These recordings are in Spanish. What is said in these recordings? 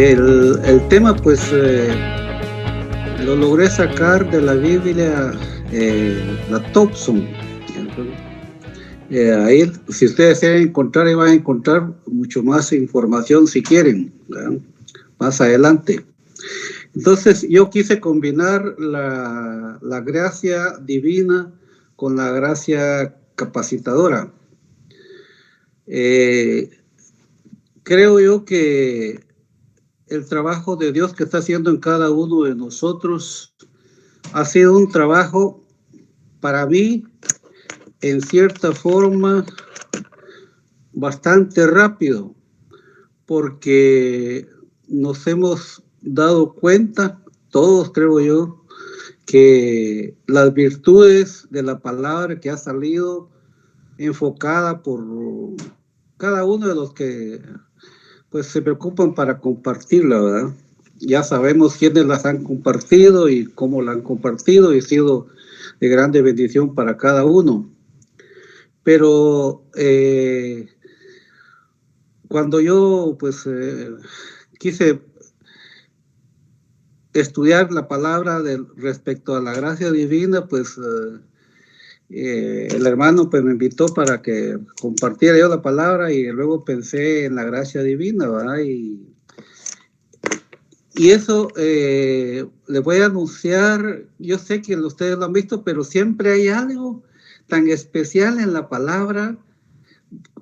El tema, pues, lo logré sacar de la Biblia, la Thompson. Ahí, si ustedes quieren encontrar, ahí van a encontrar mucho más información si quieren, ¿verdad? Más adelante. Entonces, yo quise combinar la gracia divina con la gracia capacitadora. Creo yo que el trabajo de Dios que está haciendo en cada uno de nosotros ha sido un trabajo, para mí, en cierta forma, bastante rápido, porque nos hemos dado cuenta, todos creo yo, que las virtudes de la palabra que ha salido enfocada por cada uno de los que pues se preocupan para compartirla, ¿verdad? Ya sabemos quiénes las han compartido y cómo la han compartido, y ha sido de grande bendición para cada uno. Pero cuando yo pues quise estudiar la palabra respecto a la gracia divina, pues el hermano pues me invitó para que compartiera yo la palabra, y luego pensé en la gracia divina, ¿verdad? Y eso les voy a anunciar. Yo sé que ustedes lo han visto, pero siempre hay algo tan especial en la palabra.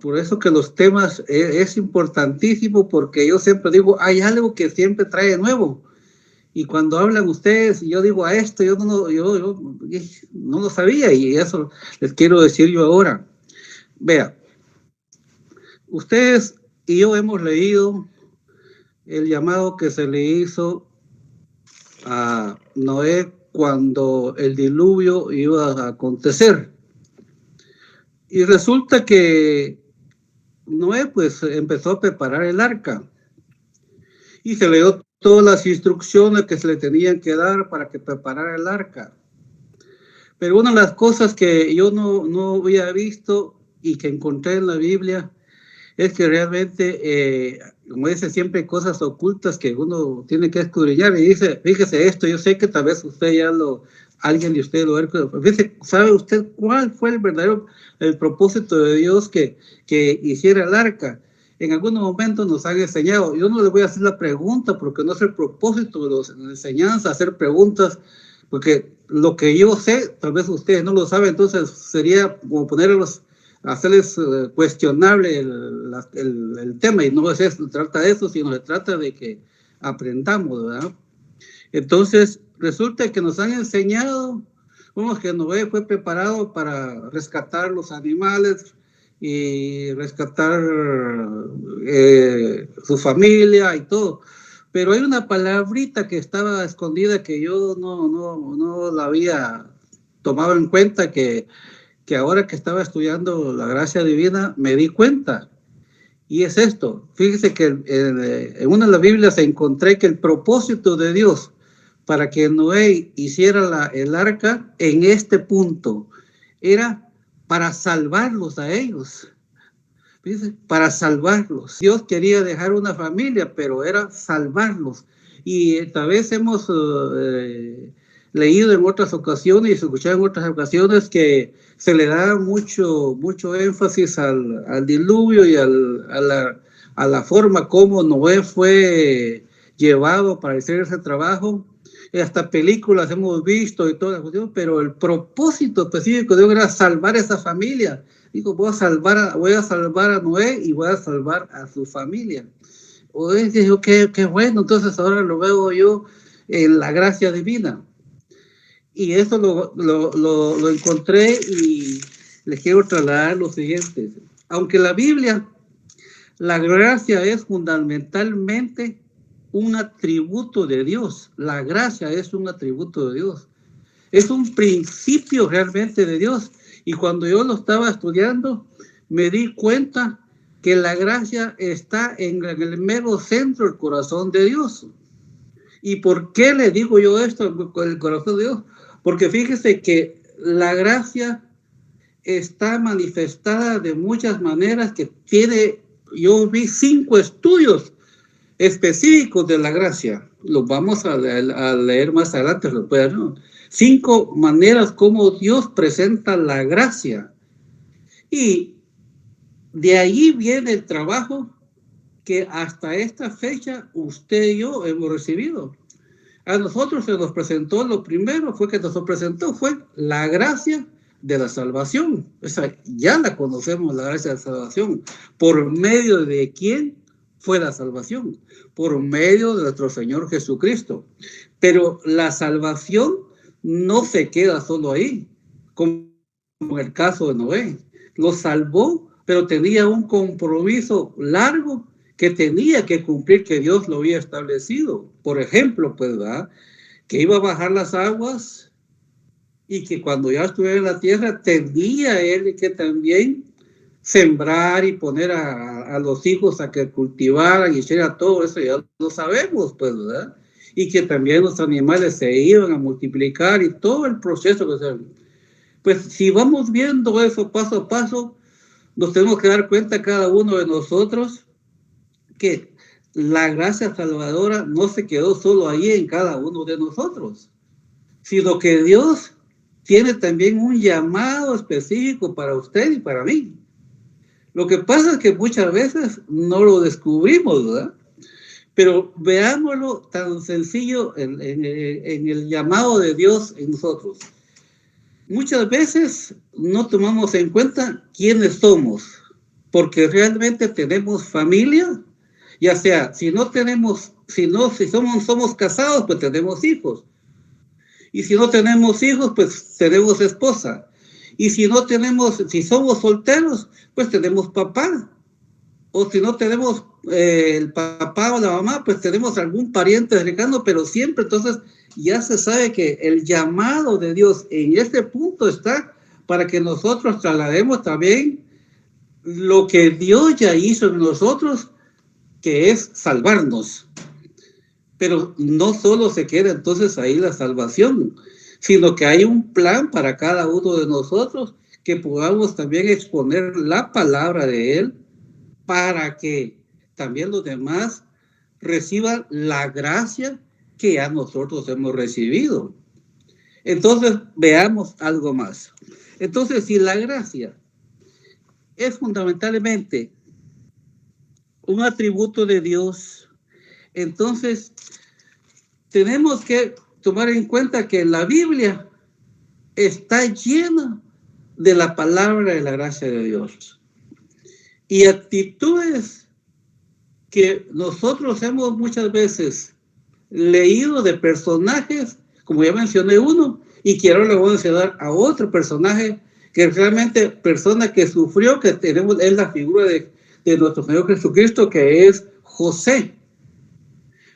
Por eso que los temas es importantísimo, porque yo siempre digo, hay algo que siempre trae nuevo. Y cuando hablan ustedes, yo digo a esto, yo no lo sabía, y eso les quiero decir yo ahora. Vea, ustedes y yo hemos leído el llamado que se le hizo a Noé cuando el diluvio iba a acontecer. Y resulta que Noé pues empezó a preparar el arca, y se le dio todas las instrucciones que se le tenían que dar para que preparara el arca. Pero una de las cosas que yo no había visto y que encontré en la Biblia es que realmente, como dice, siempre hay cosas ocultas que uno tiene que escudriñar. Y dice, fíjese esto, yo sé que tal vez usted alguien de ustedes lo ha hecho, pero fíjese, ¿sabe usted cuál fue el propósito de Dios que hiciera el arca? En algunos momentos nos han enseñado. Yo no les voy a hacer la pregunta porque no es el propósito de la enseñanza, hacer preguntas, porque lo que yo sé, tal vez ustedes no lo saben, entonces sería como hacerles cuestionable el tema, y no se trata de eso, sino se trata de que aprendamos, ¿verdad? Entonces, resulta que nos han enseñado, que Noé fue preparado para rescatar los animales y rescatar su familia y todo. Pero hay una palabrita que estaba escondida que yo no la había tomado en cuenta, que ahora que estaba estudiando la gracia divina me di cuenta. Y es esto. Fíjese que en una de las Biblias encontré que el propósito de Dios para que Noé hiciera el arca en este punto era para salvarlos a ellos. Fíjese, para salvarlos. Dios quería dejar una familia, pero era salvarlos. Y tal vez hemos leído en otras ocasiones y escuchado en otras ocasiones que se le da mucho énfasis al diluvio y a la forma como Noé fue llevado para hacer ese trabajo. Hasta películas hemos visto y todas las cuestiones, pero el propósito específico de Dios era salvar a esa familia. Digo, voy a salvar a Noé y voy a salvar a su familia. Oye, dijo, qué bueno, entonces ahora lo veo yo en la gracia divina. Y eso lo encontré, y les quiero trasladar lo siguiente. Aunque la Biblia, la gracia es fundamentalmente un atributo de Dios. La gracia es un atributo de Dios. Es un principio realmente de Dios. Y cuando yo lo estaba estudiando, me di cuenta que la gracia está en el mero centro del corazón de Dios. ¿Y por qué le digo yo esto con el corazón de Dios? Porque fíjese que la gracia está manifestada de muchas maneras, que yo vi 5 estudios específicos de la gracia. Los vamos a leer más adelante, ¿no? 5 maneras como Dios presenta la gracia. Y de ahí viene el trabajo que hasta esta fecha usted y yo hemos recibido. A nosotros se nos presentó, lo primero que nos presentó fue la gracia de la salvación. Esa ya la conocemos, la gracia de la salvación. ¿Por medio de quién fue la salvación? Por medio de nuestro Señor Jesucristo. Pero la salvación no se queda solo ahí, como en el caso de Noé. Lo salvó, pero tenía un compromiso largo que tenía que cumplir, que Dios lo había establecido. Por ejemplo, pues, ¿verdad?, que iba a bajar las aguas y que cuando ya estuviera en la tierra tenía él que también sembrar y poner a los hijos a que cultivaran y hicieran todo eso. Ya lo sabemos, pues, ¿verdad? Y que también los animales se iban a multiplicar y todo el proceso que se... Pues si vamos viendo eso paso a paso, nos tenemos que dar cuenta cada uno de nosotros que la gracia salvadora no se quedó solo ahí en cada uno de nosotros, sino que Dios tiene también un llamado específico para usted y para mí. Lo que pasa es que muchas veces no lo descubrimos, ¿verdad? Pero veámoslo tan sencillo en el llamado de Dios en nosotros. Muchas veces no tomamos en cuenta quiénes somos, porque realmente tenemos familia. Ya sea, si somos casados, pues tenemos hijos. Y si no tenemos hijos, pues tenemos esposa. Y si somos solteros, pues tenemos papá. O si no tenemos el papá o la mamá, pues tenemos algún pariente cercano, pero siempre entonces ya se sabe que el llamado de Dios en este punto está para que nosotros traslademos también lo que Dios ya hizo en nosotros, que es salvarnos. Pero no solo se queda entonces ahí la salvación, sino que hay un plan para cada uno de nosotros, que podamos también exponer la palabra de Él para que también los demás reciban la gracia que ya nosotros hemos recibido. Entonces, veamos algo más. Entonces, si la gracia es fundamentalmente un atributo de Dios, entonces tenemos que tomar en cuenta que la Biblia está llena de la palabra de la gracia de Dios y actitudes que nosotros hemos muchas veces leído de personajes, como ya mencioné uno, y quiero le voy a mencionar a otro personaje que realmente persona que sufrió, que tenemos, es la figura de nuestro Señor Jesucristo, que es José.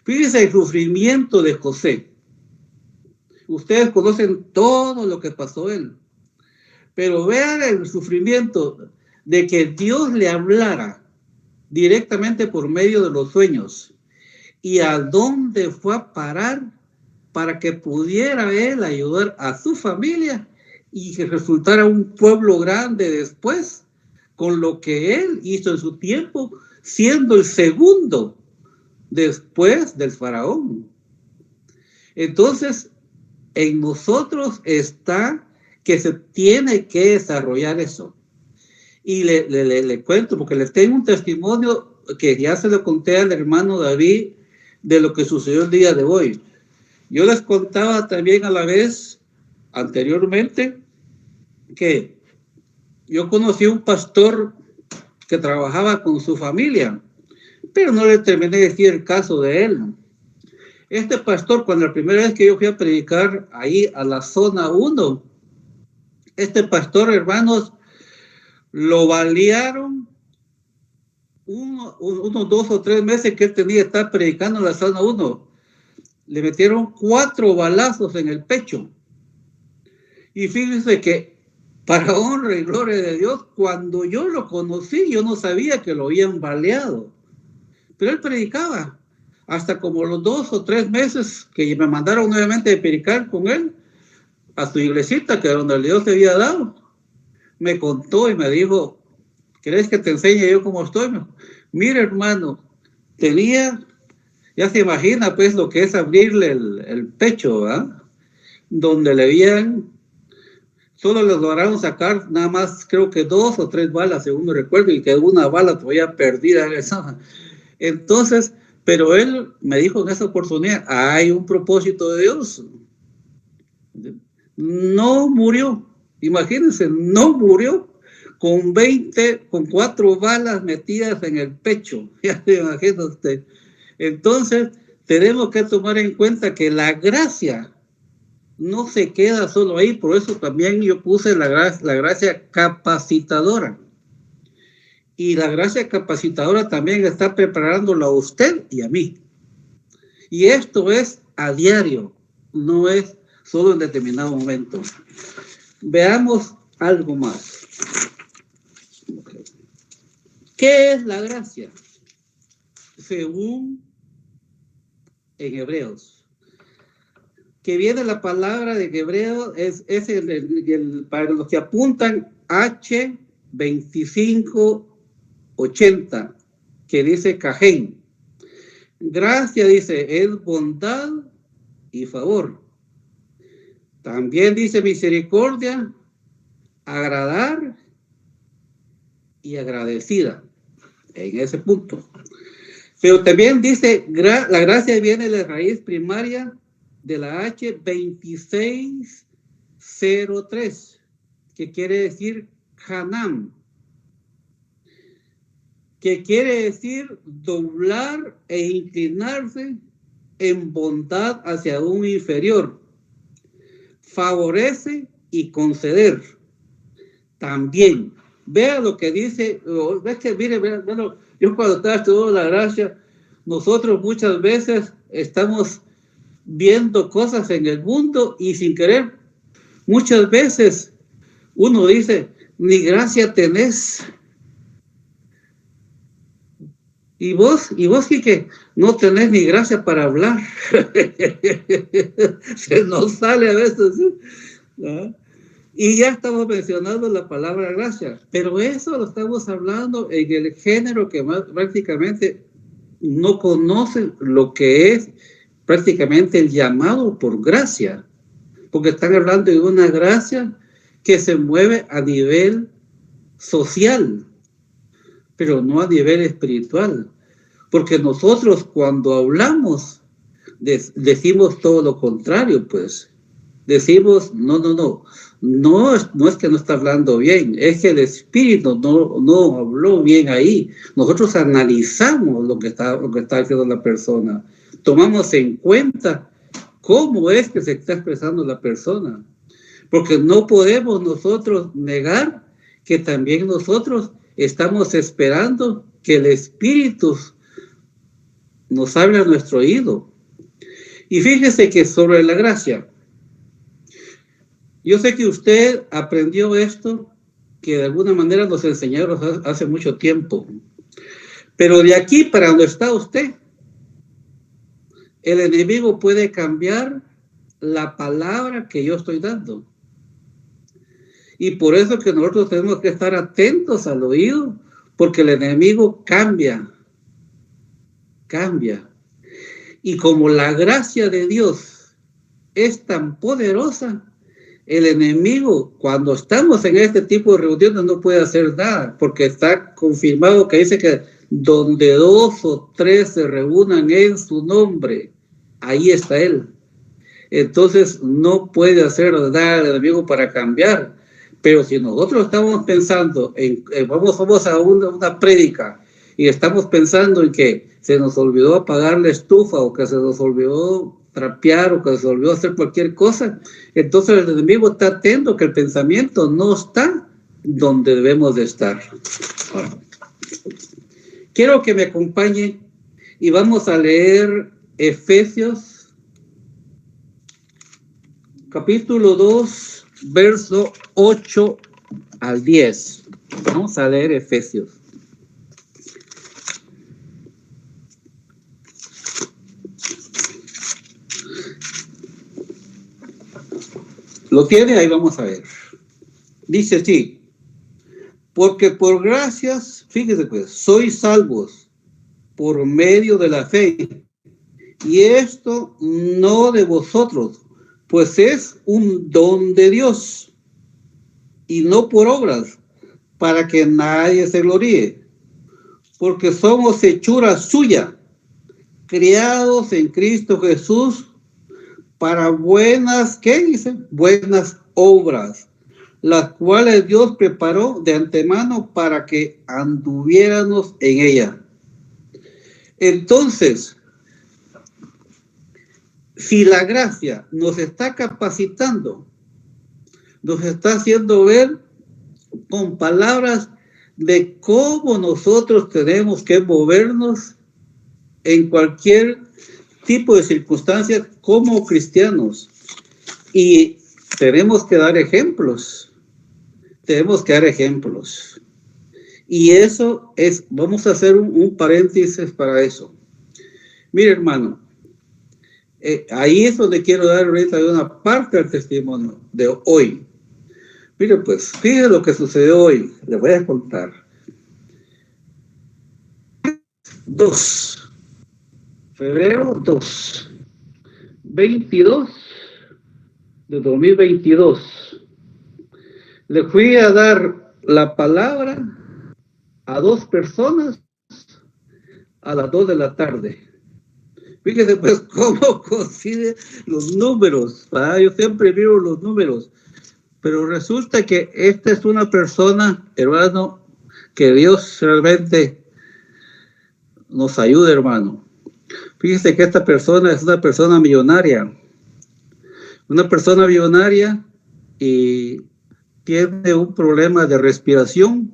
Fíjense el sufrimiento de José. Ustedes conocen todo lo que pasó él, pero vean el sufrimiento de que Dios le hablara directamente por medio de los sueños y a dónde fue a parar para que pudiera él ayudar a su familia y que resultara un pueblo grande después, con lo que él hizo en su tiempo, siendo el segundo después del faraón. Entonces, en nosotros está que se tiene que desarrollar eso. Y le cuento, porque les tengo un testimonio que ya se lo conté al hermano David de lo que sucedió el día de hoy. Yo les contaba también a la vez, anteriormente, que yo conocí un pastor que trabajaba con su familia, pero no le terminé de decir el caso de él. Este pastor, cuando la primera vez que yo fui a predicar ahí a la zona 1, este pastor, hermanos, lo balearon unos 2 o 3 meses que él tenía que estar predicando en la zona 1. Le metieron 4 balazos en el pecho. Y fíjense que, para honra y gloria de Dios, cuando yo lo conocí, yo no sabía que lo habían baleado. Pero él predicaba. Hasta como los 2 o 3 meses que me mandaron nuevamente a predicar con él a su iglesita, que donde Dios te había dado, me contó y me dijo, ¿querés que te enseñe yo cómo estoy? Mira, hermano, tenía Ya se imagina pues lo que es abrirle el pecho, ¿ah? Donde le habían, solo les lograron sacar nada más, creo que 2 o 3 balas, según me recuerdo, y que una bala todavía perdida. Entonces, pero él me dijo en esa oportunidad, hay un propósito de Dios. No murió, imagínense, no murió con 4 balas metidas en el pecho. Ya se imagina usted. Entonces, tenemos que tomar en cuenta que la gracia no se queda solo ahí, por eso también yo puse la gracia capacitadora. Y la gracia capacitadora también está preparándolo a usted y a mí. Y esto es a diario, no es solo en determinado momento. Veamos algo más. ¿Qué es la gracia? Según en Hebreos, que viene la palabra de Hebreos, es para los que apuntan H2580, que dice Cajén. Gracia, dice, es bondad y favor. También dice misericordia, agradar y agradecida, en ese punto. Pero también dice, la gracia viene de la raíz primaria de la H2603, que quiere decir Hanam, que quiere decir doblar e inclinarse en bondad hacia un inferior, favorece y conceder. También, vea lo que dice, ves que mire, bueno, yo cuando estaba estudiando la gracia, nosotros muchas veces estamos viendo cosas en el mundo y sin querer, muchas veces uno dice, ni gracia tenés. Y vos, Quique, no tenés ni gracia para hablar. Se nos sale a veces, ¿no? Y ya estamos mencionando la palabra gracia, pero eso lo estamos hablando en el género que más prácticamente no conoce lo que es prácticamente el llamado por gracia, porque están hablando de una gracia que se mueve a nivel social, pero no a nivel espiritual, porque nosotros cuando hablamos decimos todo lo contrario, pues decimos no es que no está hablando bien, es que el espíritu no habló bien ahí. Nosotros analizamos lo que está haciendo la persona, tomamos en cuenta cómo es que se está expresando la persona, porque no podemos nosotros negar que también nosotros estamos esperando que el espíritu nos hable a nuestro oído. Y fíjese que sobre la gracia, yo sé que usted aprendió esto, que de alguna manera nos enseñaron hace mucho tiempo, pero de aquí para donde está usted, el enemigo puede cambiar la palabra que yo estoy dando. Y por eso que nosotros tenemos que estar atentos al oído, porque el enemigo cambia. Y como la gracia de Dios es tan poderosa, el enemigo, cuando estamos en este tipo de reuniones, no puede hacer nada, porque está confirmado que dice que donde 2 o 3 se reúnan en su nombre, ahí está él. Entonces no puede hacer nada el enemigo para cambiar. Pero si nosotros estamos pensando vamos a una prédica y estamos pensando en que se nos olvidó apagar la estufa, o que se nos olvidó trapear, o que se nos olvidó hacer cualquier cosa, entonces el enemigo está atento que el pensamiento no está donde debemos de estar. Bueno, quiero que me acompañe y vamos a leer Efesios capítulo 2, verso 8 al 10. Vamos a leer Efesios. ¿Lo tiene? Ahí vamos a ver. Dice así: porque por gracias, fíjese pues, sois salvos por medio de la fe. Y esto no de vosotros, pues es un don de Dios, y no por obras, para que nadie se gloríe, porque somos hechura suya, criados en Cristo Jesús para buenas, ¿qué dice? Buenas obras, las cuales Dios preparó de antemano para que anduviéramos en ella. Entonces, si la gracia nos está capacitando, nos está haciendo ver con palabras de cómo nosotros tenemos que movernos en cualquier tipo de circunstancias como cristianos. Y tenemos que dar ejemplos. Tenemos que dar ejemplos. Y eso es, vamos a hacer un paréntesis para eso. Mire, hermano, ahí es donde quiero dar ahorita una parte del testimonio de hoy. Mire, pues, fíjese lo que sucedió hoy. Le voy a contar. 2. Febrero 2. 22 de 2022. Le fui a dar la palabra a 2 personas a las 2 de la tarde. Fíjese pues cómo coinciden los números. Yo siempre miro los números. Pero resulta que esta es una persona, hermano, que Dios realmente nos ayude, hermano. Fíjese que esta persona es una persona millonaria. Una persona millonaria y tiene un problema de respiración.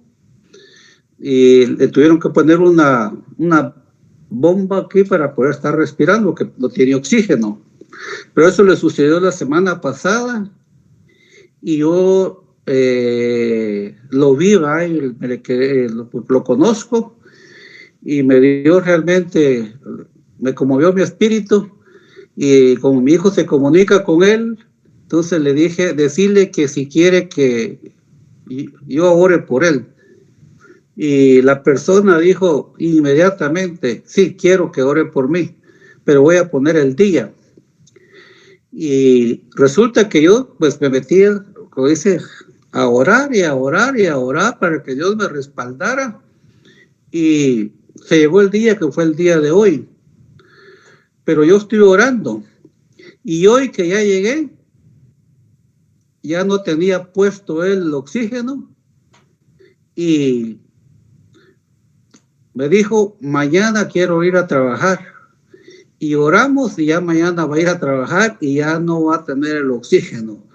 Y le tuvieron que poner una bomba aquí para poder estar respirando, que no tiene oxígeno. Pero eso le sucedió la semana pasada. Y yo lo vi, lo conozco, y me dio realmente, me conmovió mi espíritu, y como mi hijo se comunica con él, entonces le dije, decirle que si quiere que yo ore por él. Y la persona dijo inmediatamente, sí, quiero que ore por mí, pero voy a poner el día. Y resulta que yo pues me metí, como dice, a orar y a orar y a orar para que Dios me respaldara. Y se llegó el día que fue el día de hoy. Pero yo estoy orando. Y hoy que ya llegué, ya no tenía puesto el oxígeno. Y me dijo, mañana quiero ir a trabajar. Y oramos y ya mañana va a ir a trabajar y ya no va a tener el oxígeno.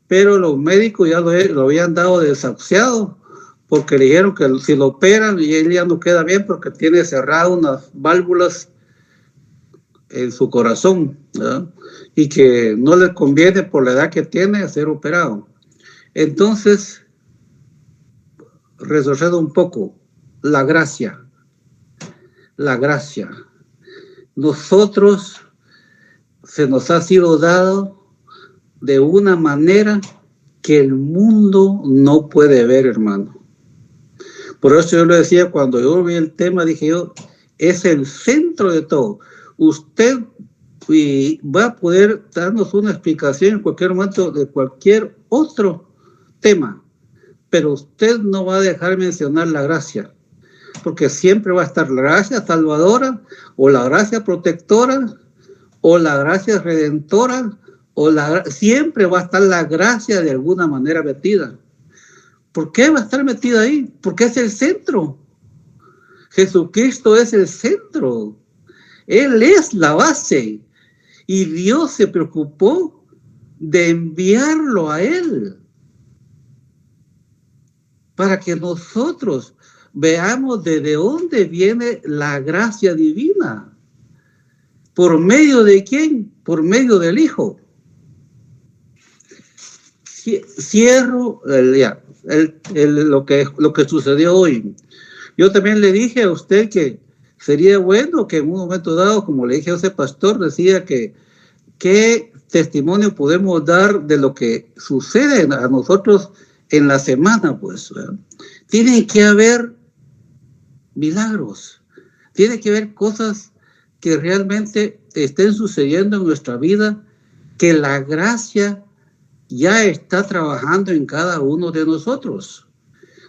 Pero los médicos ya lo habían dado desahuciado porque le dijeron que si lo operan y él ya no queda bien porque tiene cerradas unas válvulas en su corazón, ¿verdad? Y que no le conviene por la edad que tiene ser operado. Entonces, retrocediendo un poco, la gracia. Nosotros se nos ha sido dado de una manera que el mundo no puede ver, hermano. Por eso yo le decía, cuando yo vi el tema, dije yo, es el centro de todo. Usted va a poder darnos una explicación en cualquier momento de cualquier otro tema, pero usted no va a dejar mencionar la gracia, porque siempre va a estar la gracia salvadora, o la gracia protectora, o la gracia redentora, siempre va a estar la gracia de alguna manera metida. ¿Por qué va a estar metida ahí? Porque es el centro. Jesucristo es el centro. Él es la base. Y Dios se preocupó de enviarlo a Él para que nosotros veamos de dónde viene la gracia divina. ¿Por medio de quién? Por medio del Hijo. Cierro lo que sucedió hoy. Yo también le dije a usted que sería bueno que en un momento dado, como le dije a ese pastor, decía que qué testimonio podemos dar de lo que sucede a nosotros en la semana, pues. Tiene que haber milagros, tiene que haber cosas que realmente estén sucediendo en nuestra vida, que la gracia ya está trabajando en cada uno de nosotros.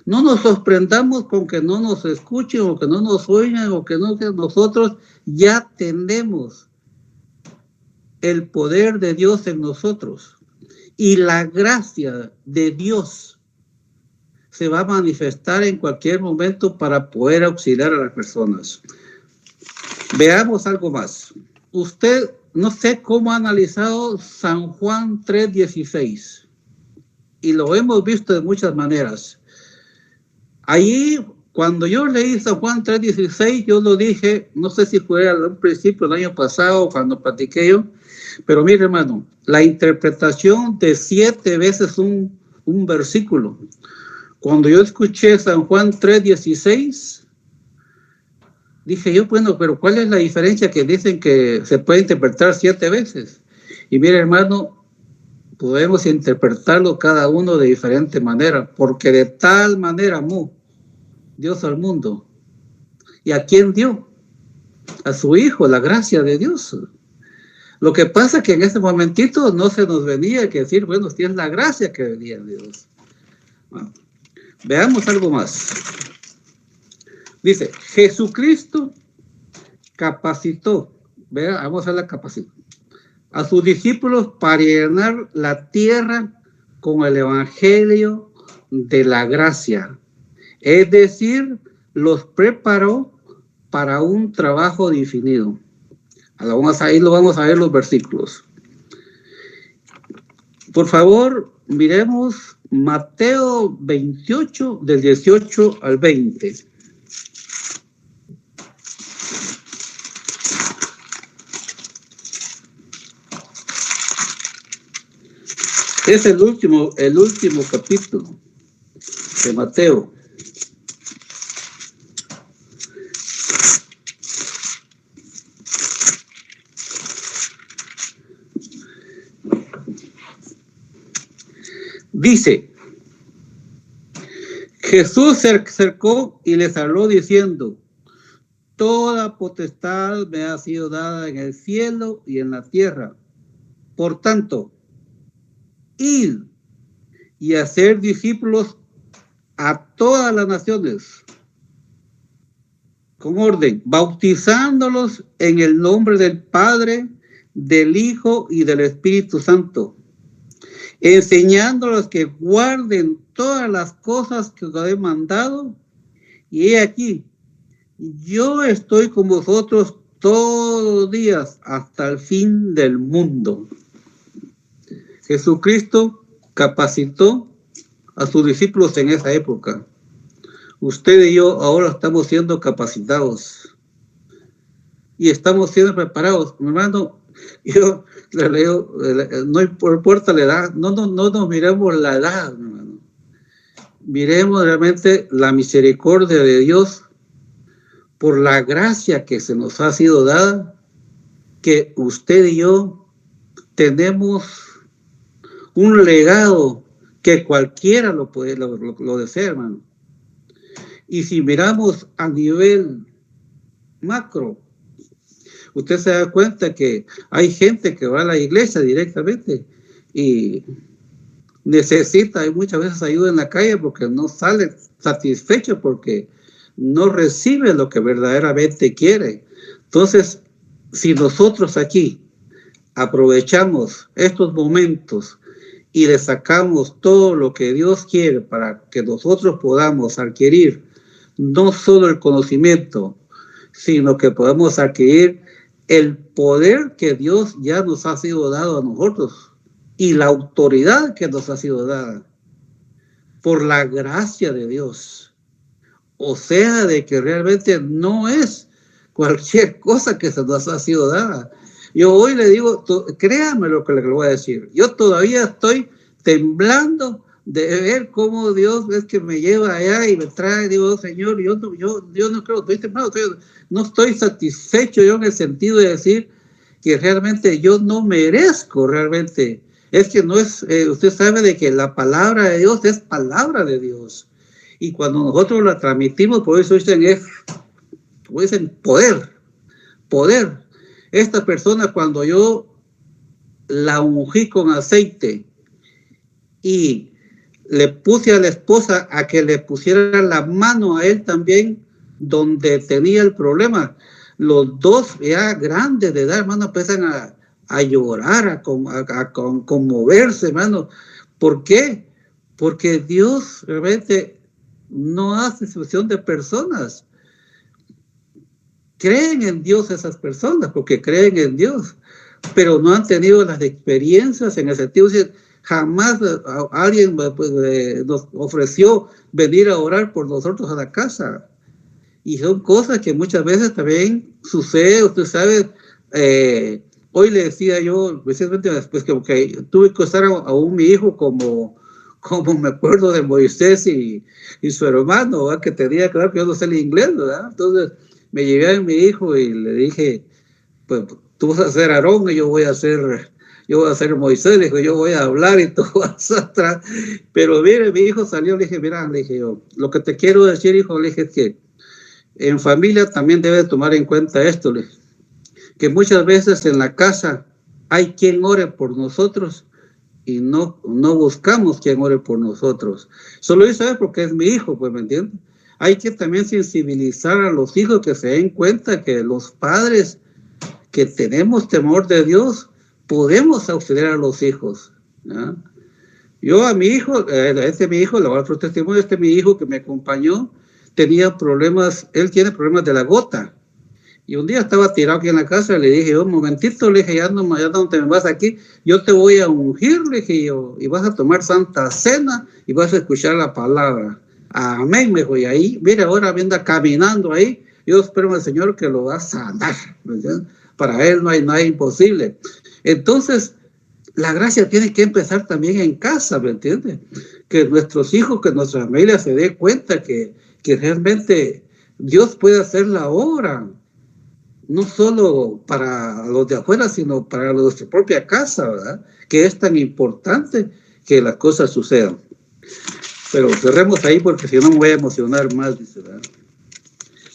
No nos sorprendamos con que no nos escuchen o que no nos oigan o que no, que nosotros ya tenemos el poder de Dios en nosotros y la gracia de Dios se va a manifestar en cualquier momento para poder auxiliar a las personas. Veamos algo más. Usted, no sé cómo ha analizado San Juan 3:16 y lo hemos visto de muchas maneras. Ahí, cuando yo leí San Juan 3:16, yo lo dije, no sé si fue al principio del año pasado, cuando platiqué yo, pero mire, hermano, la interpretación de 7 veces un versículo. Cuando yo escuché San Juan 3:16, dije yo, bueno, pero ¿cuál es la diferencia que dicen que se puede interpretar 7 veces? Y mire, hermano, podemos interpretarlo cada uno de diferente manera, porque de tal manera amó Dios al mundo. ¿Y a quién dio? A su Hijo, la gracia de Dios. Lo que pasa es que en ese momentito no se nos venía que decir, bueno, si es la gracia que venía de Dios. Bueno, veamos algo más. Dice, Jesucristo capacitó, vea, vamos a la capacidad, a sus discípulos para llenar la tierra con el evangelio de la gracia. Es decir, los preparó para un trabajo definido. Ahí lo vamos a ver los versículos. Por favor, miremos Mateo 28, del 18 al 20. Es el último capítulo de Mateo. Dice, Jesús se acercó y les habló diciendo, toda potestad me ha sido dada en el cielo y en la tierra. Por tanto, id y hacer discípulos a todas las naciones, con orden, bautizándolos en el nombre del Padre, del Hijo y del Espíritu Santo, enseñándolos que guarden todas las cosas que os he mandado, y he aquí, yo estoy con vosotros todos los días hasta el fin del mundo. Jesucristo capacitó a sus discípulos en esa época. Usted y yo ahora estamos siendo capacitados y estamos siendo preparados. Mi hermano, yo le leo, no importa la edad, no nos miremos la edad, mi hermano. Miremos realmente la misericordia de Dios por la gracia que se nos ha sido dada, que usted y yo tenemos un legado que cualquiera lo desea, hermano. Y si miramos a nivel macro, usted se da cuenta que hay gente que va a la iglesia directamente y necesita muchas veces ayuda en la calle porque no sale satisfecho, porque no recibe lo que verdaderamente quiere. Entonces, si nosotros aquí aprovechamos estos momentos y le sacamos todo lo que Dios quiere para que nosotros podamos adquirir no solo el conocimiento, sino que podamos adquirir el poder que Dios ya nos ha sido dado a nosotros y la autoridad que nos ha sido dada por la gracia de Dios. O sea, de que realmente no es cualquier cosa que se nos ha sido dada. Yo hoy le digo, créame lo que le voy a decir, yo todavía estoy temblando de ver cómo Dios es que me lleva allá y me trae. Digo, Señor, yo no creo, estoy temblando, no estoy satisfecho yo en el sentido de decir que realmente yo no merezco realmente. Es que no es, usted sabe de que la palabra de Dios es palabra de Dios. Y cuando nosotros la transmitimos, por eso dicen poder. poder. Esta persona, cuando yo la ungí con aceite y le puse a la esposa a que le pusiera la mano a él también donde tenía el problema, los dos ya grandes de edad, hermano, empiezan a llorar, a conmoverse, hermano. ¿Por qué? Porque Dios realmente no hace excepción de personas. Creen en Dios esas personas, porque creen en Dios, pero no han tenido las experiencias en el sentido de jamás alguien nos ofreció venir a orar por nosotros a la casa. Y son cosas que muchas veces también sucede, usted sabe. Hoy le decía yo, precisamente después que tuve que estar aún mi hijo como me acuerdo de Moisés y su hermano, ¿verdad? Que tenía, claro que yo no sé el inglés, ¿verdad? Entonces me llevé a mi hijo y le dije, pues tú vas a ser Aarón y yo voy a ser Moisés. Dijo, yo voy a hablar y tú vas atrás. Pero mire, mi hijo salió, le dije, mira, le dije yo, lo que te quiero decir, hijo, le dije, es que en familia también debes tomar en cuenta esto, le dije, que muchas veces en la casa hay quien ore por nosotros y no buscamos quien ore por nosotros. Solo eso es porque es mi hijo, pues, ¿me entiendes? Hay que también sensibilizar a los hijos que se den cuenta que los padres que tenemos temor de Dios podemos auxiliar a los hijos, ¿ya? Yo a mi hijo, mi hijo, le voy a dar testimonio, mi hijo que me acompañó, tenía problemas, él tiene problemas de la gota. Y un día estaba tirado aquí en la casa, le dije, un momentito, le dije, ya no te me vas aquí, yo te voy a ungir, le dije yo, y vas a tomar santa cena y vas a escuchar la palabra. Amén, me dijo, y ahí, mira, ahora anda caminando ahí, yo espero al Señor que lo va a sanar, ¿verdad? Para él no hay nada imposible. Entonces, la gracia tiene que empezar también en casa, ¿me entiendes? Que nuestros hijos, que nuestra familia se dé cuenta que realmente Dios puede hacer la obra, no solo para los de afuera, sino para nuestra propia casa, ¿verdad? Que es tan importante que las cosas sucedan. Pero cerremos ahí porque si no me voy a emocionar más, dice, ¿verdad?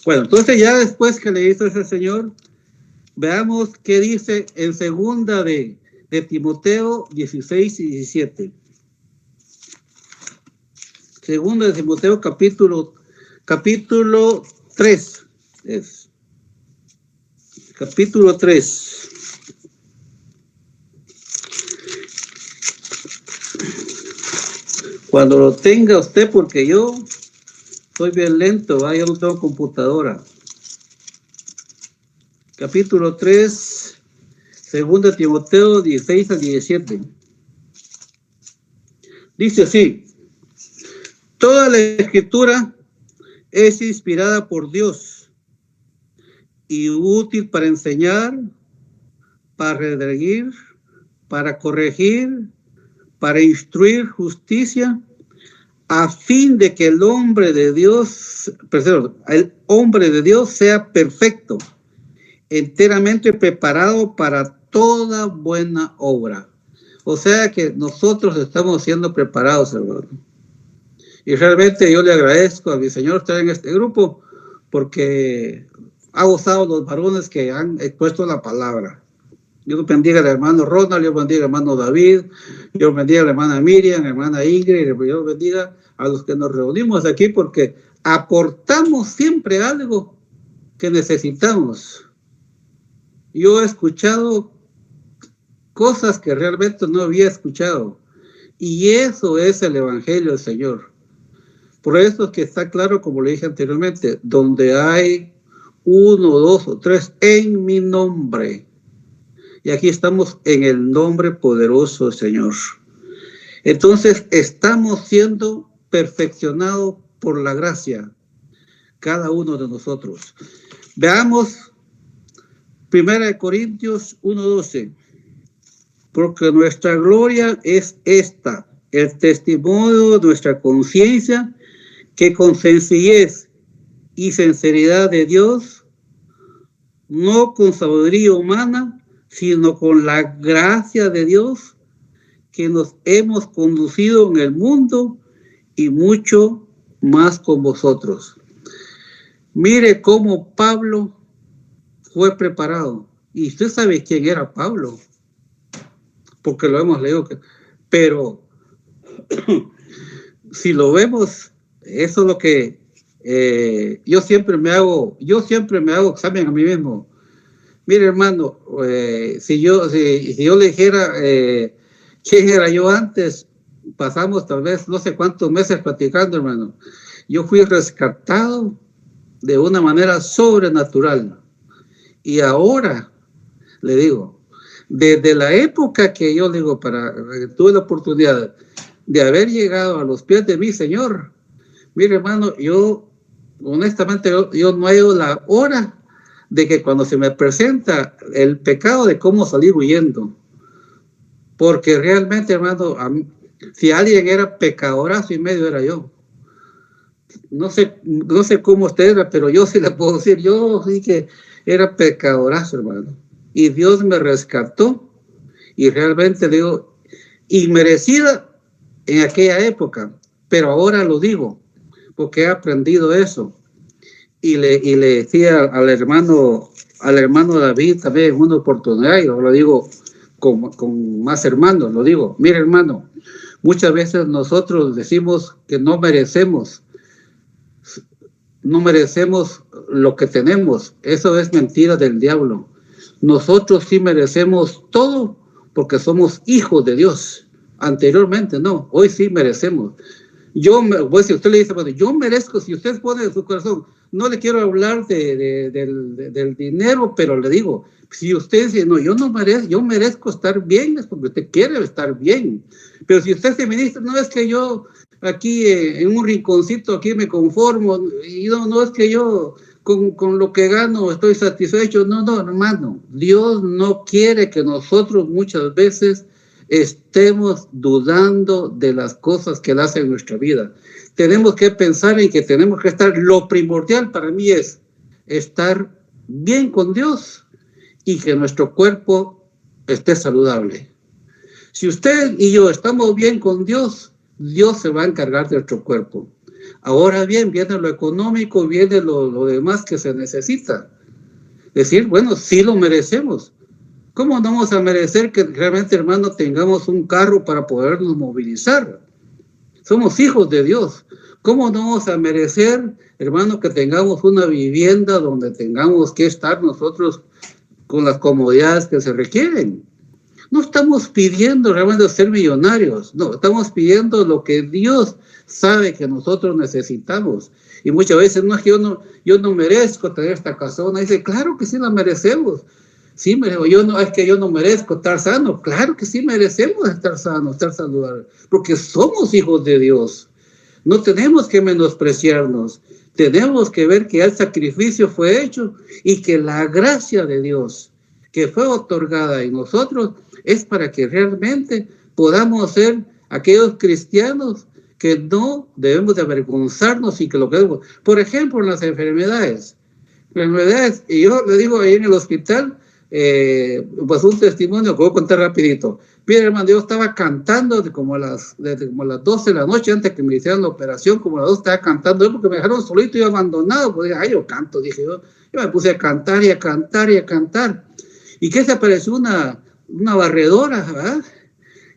Bueno, entonces ya después que le hizo ese señor, veamos qué dice en segunda de Timoteo 16 y 17. Segunda de Timoteo capítulo 3 es. Capítulo 3. Cuando lo tenga usted, porque yo soy bien lento, ¿va? Yo no tengo computadora. Capítulo 3, segunda de Timoteo 16 al 17. Dice así: toda la escritura es inspirada por Dios y útil para enseñar, para redarguir, para corregir, para instruir justicia, a fin de que el hombre de Dios sea perfecto, enteramente preparado para toda buena obra. O sea que nosotros estamos siendo preparados, hermano. Y realmente yo le agradezco a mi Señor estar en este grupo, porque ha gozado los varones que han expuesto la palabra. Dios bendiga al hermano Ronald, Dios bendiga al hermano David, Dios bendiga a la hermana Miriam, a la hermana Ingrid, Dios bendiga a los que nos reunimos aquí, porque aportamos siempre algo que necesitamos. Yo he escuchado cosas que realmente no había escuchado, y eso es el Evangelio del Señor. Por eso es que está claro, como le dije anteriormente, donde hay 1, 2 o 3 en mi nombre. Y aquí estamos en el nombre poderoso del Señor. Entonces, estamos siendo perfeccionados por la gracia, cada uno de nosotros. Veamos 1 Corintios 1:12. Porque nuestra gloria es esta, el testimonio de nuestra conciencia, que con sencillez y sinceridad de Dios, no con sabiduría humana, sino con la gracia de Dios, que nos hemos conducido en el mundo y mucho más con vosotros. Mire cómo Pablo fue preparado. Y usted sabe quién era Pablo, porque lo hemos leído. Pero si lo vemos, eso es lo que yo siempre me hago examen a mí mismo. Mire, hermano, si yo le dijera quién era yo antes, pasamos tal vez no sé cuántos meses platicando, hermano. Yo fui rescatado de una manera sobrenatural. Y ahora, le digo, desde la época que yo digo, tuve la oportunidad de haber llegado a los pies de mi Señor, mire, hermano, yo honestamente yo no he ido la hora de que cuando se me presenta el pecado de cómo salir huyendo. Porque realmente, hermano, si alguien era pecadorazo y medio, era yo. No sé cómo usted era, pero yo sí le puedo decir, yo sí que era pecadorazo, hermano. Y Dios me rescató, y realmente digo, inmerecida en aquella época, pero ahora lo digo, porque he aprendido eso. Y le decía al hermano David también en una oportunidad, y lo digo con más hermanos, lo digo, mire, hermano, muchas veces nosotros decimos que no merecemos lo que tenemos. Eso es mentira del diablo. Nosotros sí merecemos todo porque somos hijos de Dios. Anteriormente no, hoy sí merecemos. Pues, si usted le dice, bueno, yo merezco, si usted pone en su corazón, no le quiero hablar del dinero, pero le digo, si usted dice, no, yo merezco estar bien, es porque usted quiere estar bien. Pero si usted se ministra, no es que yo aquí en un rinconcito aquí me conformo, y no es que yo con lo que gano estoy satisfecho. No, hermano, Dios no quiere que nosotros muchas veces estemos dudando de las cosas que Él hace en nuestra vida. Tenemos que pensar en que tenemos que estar, lo primordial para mí es estar bien con Dios y que nuestro cuerpo esté saludable. Si usted y yo estamos bien con Dios, Dios se va a encargar de nuestro cuerpo. Ahora bien, viene lo económico, viene lo demás que se necesita. Decir, bueno, sí lo merecemos. ¿Cómo no vamos a merecer que realmente, hermano, tengamos un carro para podernos movilizar? Somos hijos de Dios. ¿Cómo no vamos a merecer, hermano, que tengamos una vivienda donde tengamos que estar nosotros con las comodidades que se requieren? No estamos pidiendo realmente ser millonarios, no, estamos pidiendo lo que Dios sabe que nosotros necesitamos. Y muchas veces no es que yo no merezco tener esta casona. Dice, claro que sí la merecemos. Sí, es que yo no merezco estar sano. Claro que sí merecemos estar sanos, estar saludables, porque somos hijos de Dios. No tenemos que menospreciarnos. Tenemos que ver que el sacrificio fue hecho y que la gracia de Dios que fue otorgada en nosotros es para que realmente podamos ser aquellos cristianos que no debemos de avergonzarnos y que lo que debemos. Por ejemplo, en las enfermedades, y yo le digo ahí en el hospital, pues un testimonio que voy a contar rapidito. Mira, hermano, yo estaba cantando desde como a las 12 de la noche antes que me hicieran la operación, como a las 2 estaba cantando, porque me dejaron solito y abandonado, pues yo canto, dije yo me puse a cantar y a cantar y a cantar. ¿Y qué se apareció? Una barredora, ¿verdad?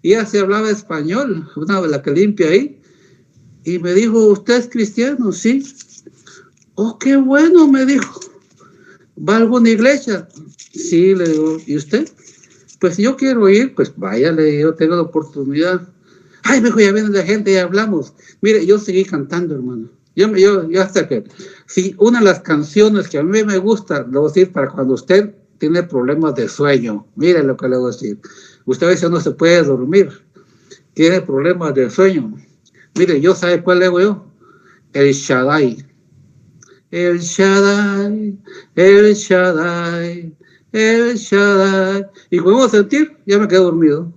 Y ella se hablaba español, la que limpia ahí, y me dijo, ¿usted es cristiano? Sí. Oh, qué bueno, me dijo. ¿Va a alguna iglesia? Sí, le digo, ¿y usted? Pues si yo quiero ir, pues vaya, le digo, yo tengo la oportunidad. Ay, me dijo, ya viene la gente, ya hablamos. Mire, yo seguí cantando, hermano. Yo hasta que, sí, una de las canciones que a mí me gusta, le voy a decir, para cuando usted tiene problemas de sueño, mire lo que le voy a decir. Usted a veces no se puede dormir, tiene problemas de sueño. Mire, yo sabe cuál le digo yo, el Shaddai. El Shaddai, el Shaddai, el Shaddai. Y como vamos a sentir, ya me quedo dormido.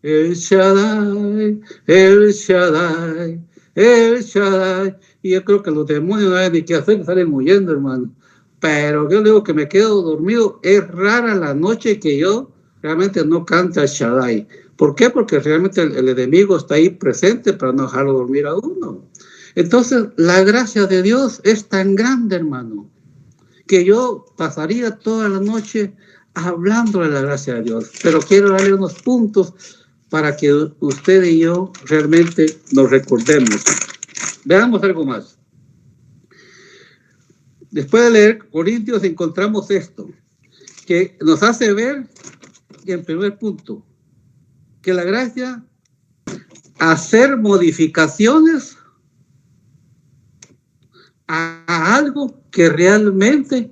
El Shaddai, el Shaddai, el Shaddai. Y yo creo que los demonios no hay ni qué hacer, que salen huyendo, hermano. Pero yo digo que me quedo dormido. Es rara la noche que yo realmente no canto el Shaddai. ¿Por qué? Porque realmente el enemigo está ahí presente para no dejarlo dormir a uno. Entonces, la gracia de Dios es tan grande, hermano, que yo pasaría toda la noche hablando de la gracia de Dios, pero quiero darle unos puntos para que usted y yo realmente nos recordemos. Veamos algo más. Después de leer Corintios encontramos esto, que nos hace ver, en primer punto, que la gracia, hacer modificaciones a algo que realmente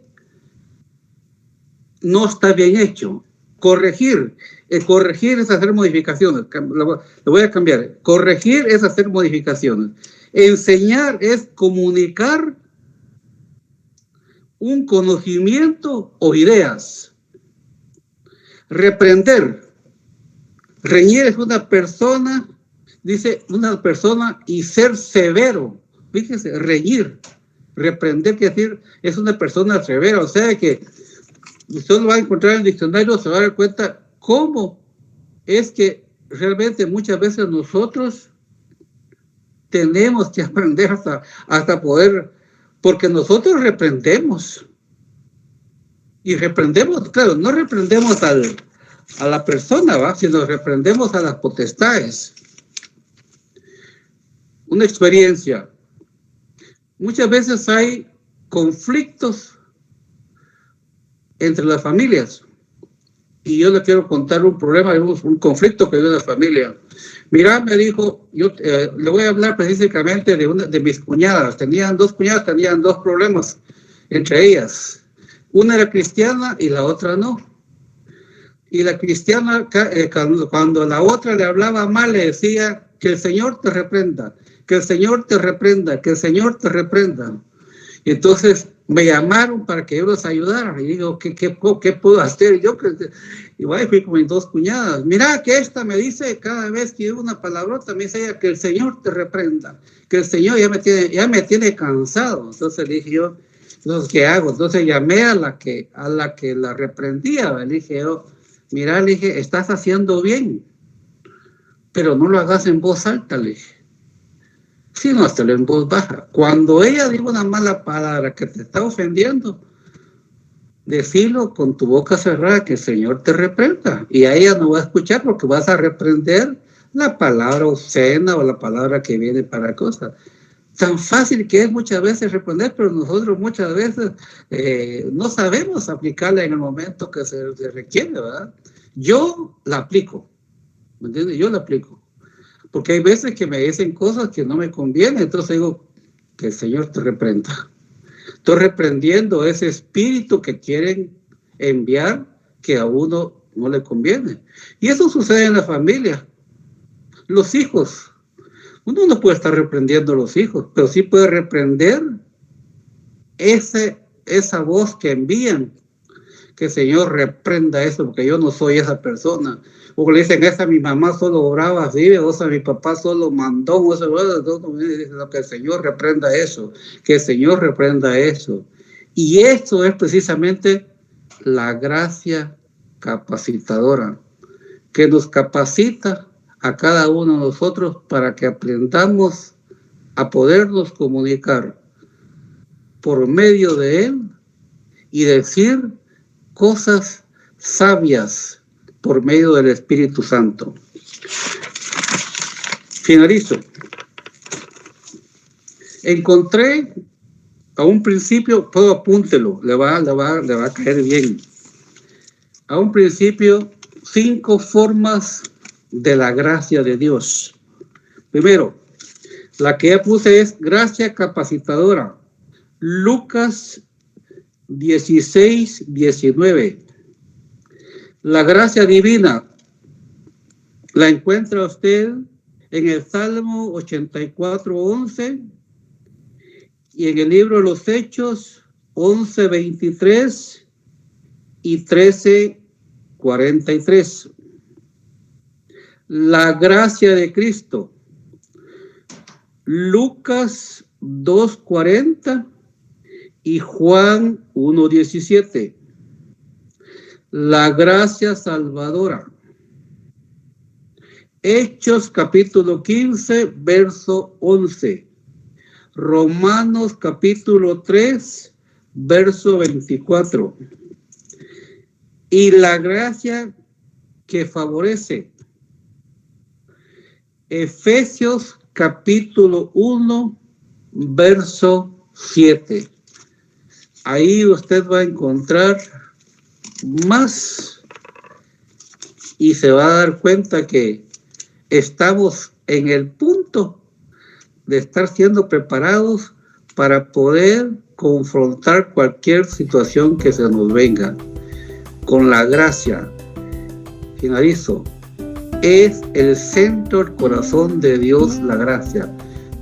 no está bien hecho. Corregir es hacer modificaciones. Lo voy a cambiar. Corregir es hacer modificaciones. Enseñar es comunicar un conocimiento o ideas. Reprender. Reñir es una persona, dice una persona, y ser severo. Fíjese, reñir. Reprender quiere decir, es una persona severa. O sea que usted lo va a encontrar en el diccionario, se va a dar cuenta cómo es que realmente muchas veces nosotros tenemos que aprender hasta poder, porque nosotros reprendemos. Y reprendemos, claro, no reprendemos a la persona, ¿va? Sino reprendemos a las potestades. Una experiencia. Muchas veces hay conflictos entre las familias. Y yo le quiero contar un problema, un conflicto que hubo en la familia. Mira, me dijo, yo le voy a hablar específicamente de mis cuñadas. Tenían dos cuñadas, tenían dos problemas entre ellas. Una era cristiana y la otra no. Y la cristiana, cuando la otra le hablaba mal, le decía que el Señor te reprenda, que el Señor te reprenda, que el Señor te reprenda. Y entonces me llamaron para que yo los ayudara. Y digo, ¿qué puedo hacer? Yo fui con mis dos cuñadas. Mira, que esta me dice cada vez que digo una palabrota, me dice ella que el Señor te reprenda, que el Señor ya me tiene cansado. Entonces le dije yo, entonces, ¿qué hago? Entonces llamé a la que la reprendía. Le dije yo, mira, le dije, estás haciendo bien, pero no lo hagas en voz alta, le dije. Sino hasta en voz baja. Cuando ella diga una mala palabra que te está ofendiendo, decilo con tu boca cerrada, que el Señor te reprenda. Y a ella no va a escuchar porque vas a reprender la palabra obscena o la palabra que viene para cosas. Tan fácil que es muchas veces reprender, pero nosotros muchas veces no sabemos aplicarla en el momento que se requiere, ¿verdad? Yo la aplico, ¿me entiendes? Yo la aplico. Porque hay veces que me dicen cosas que no me convienen, entonces digo, que el Señor te reprenda. Estoy reprendiendo ese espíritu que quieren enviar que a uno no le conviene. Y eso sucede en la familia. Los hijos. Uno no puede estar reprendiendo a los hijos, pero sí puede reprender esa voz que envían. Que el Señor reprenda eso, porque yo no soy esa persona. O le dicen, esa mi mamá solo oraba así, o sea, mi papá solo mandó, o sea, que el Señor reprenda eso, que el Señor reprenda eso. Y eso es precisamente la gracia capacitadora, que nos capacita a cada uno de nosotros para que aprendamos a podernos comunicar por medio de Él y decir cosas sabias por medio del Espíritu Santo. Finalizo. Encontré a un principio, todo apúntelo, le va a caer bien. A un principio, 5 formas de la gracia de Dios. Primero, la que ya puse es gracia capacitadora. Lucas 16:19. La gracia divina la encuentra usted en el Salmo 84:11 y en el libro de los Hechos 11:23 y 13:43. La gracia de Cristo. Lucas 2:40 y Juan 1:17. La gracia salvadora. Hechos capítulo 15, verso 11. Romanos capítulo 3, verso 24. Y la gracia que favorece. Efesios capítulo 1, verso 7. Ahí usted va a encontrar más y se va a dar cuenta que estamos en el punto de estar siendo preparados para poder confrontar cualquier situación que se nos venga. Con la gracia, finalizo, es el centro, el corazón de Dios, la gracia.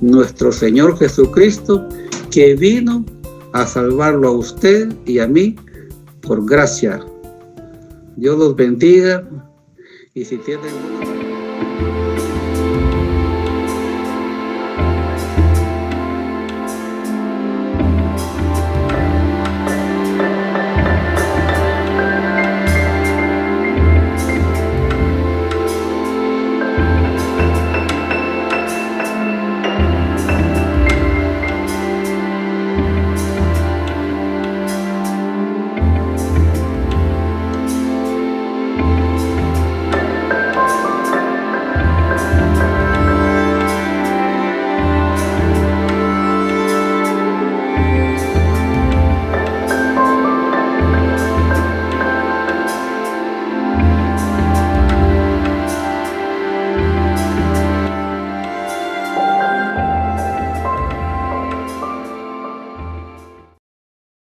Nuestro Señor Jesucristo, que vino a salvarlo a usted y a mí por gracia. Dios los bendiga y si tienen...